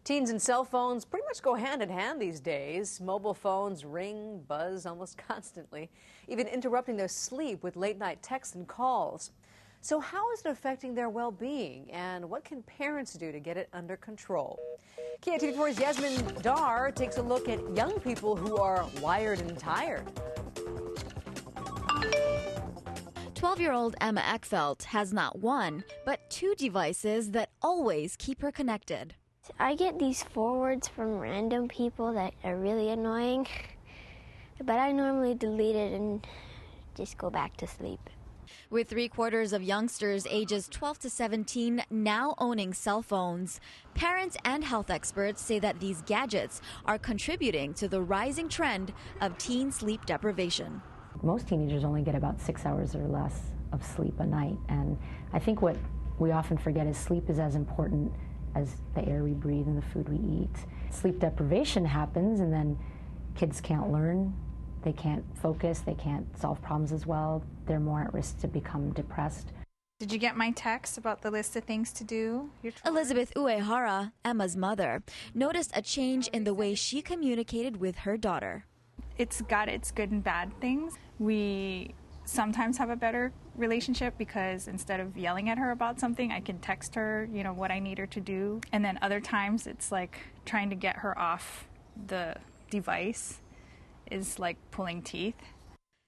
Teens and cell phones pretty much go hand in hand these days. Mobile phones ring, buzz almost constantly, even interrupting their sleep with late-night texts and calls. So how is it affecting their well-being, and what can parents do to get it under control? KITV4's Yasmin Dar takes a look at young people who are wired and tired. 12-year-old Emma Eckfeldt has not one, but two devices that always keep her connected. I get these forwards from random people that are really annoying, but I normally delete it and just go back to sleep. With 3/4 of youngsters ages 12 to 17 now owning cell phones, parents and health experts say that these gadgets are contributing to the rising trend of teen sleep deprivation. Most teenagers only get about 6 hours or less of sleep a night, and I think what we often forget is sleep is as important as the air we breathe and the food we eat. Sleep deprivation happens, and then kids can't learn, they can't focus, they can't solve problems as well. They're more at risk to become depressed. Did you get my text about the list of things to do? Elizabeth Uehara, Emma's mother, noticed a change in the way she communicated with her daughter. It's got its good and bad things. We sometimes have a better relationship because instead of yelling at her about something, I can text her, what I need her to do. And then other times it's like trying to get her off the device is like pulling teeth.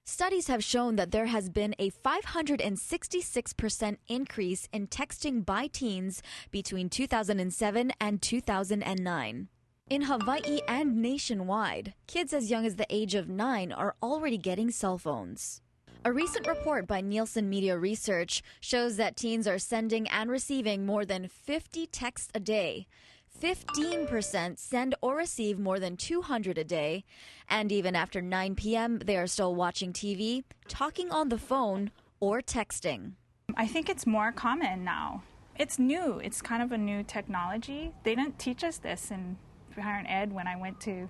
Studies have shown that there has been a 566% increase in texting by teens between 2007 and 2009. In Hawaii and nationwide, kids as young as the age of 9 are already getting cell phones. A recent report by Nielsen Media Research shows that teens are sending and receiving more than 50 texts a day. 15% send or receive more than 200 a day. And even after 9 p.m., they are still watching TV, talking on the phone, or texting. I think it's more common now. It's new. It's kind of a new technology. They didn't teach us this in parent ed when I went to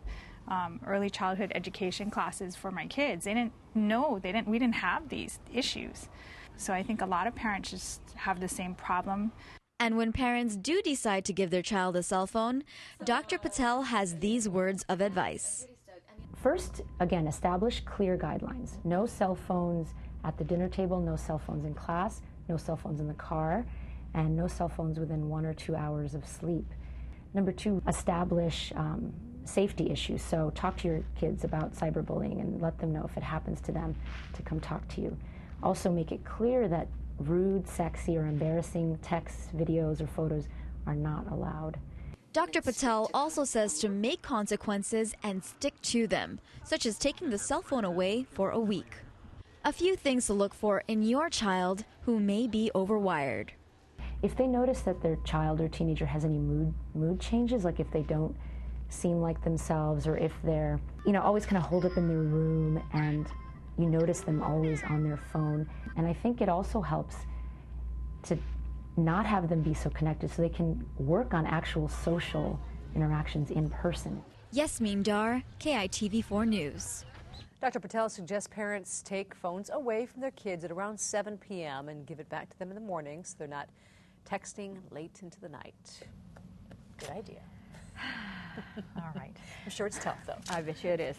early childhood education classes for my kids. They didn't know, we didn't have these issues. So I think a lot of parents just have the same problem. And when parents do decide to give their child a cell phone, Dr. Patel has these words of advice. First, again, establish clear guidelines. No cell phones at the dinner table, no cell phones in class, no cell phones in the car, and no cell phones within 1 or 2 hours of sleep. Number 2, establish safety issues. So talk to your kids about cyberbullying and let them know if it happens to them to come talk to you. Also make it clear that rude, sexy, or embarrassing texts, videos, or photos are not allowed. Dr. Patel also says to make consequences and stick to them, such as taking the cell phone away for a week. A few things to look for in your child who may be overwired. If they notice that their child or teenager has any mood changes, like if they don't seem like themselves, or if they're always kind of holed up in their room, and you notice them always on their phone. And I think it also helps to not have them be so connected so they can work on actual social interactions in person. Yasmin Dar, KITV4 News. Dr. Patel suggests parents take phones away from their kids at around 7 p.m. and give it back to them in the morning so they're not texting late into the night. Good idea. All right. I'm sure it's tough, though. I bet you it is.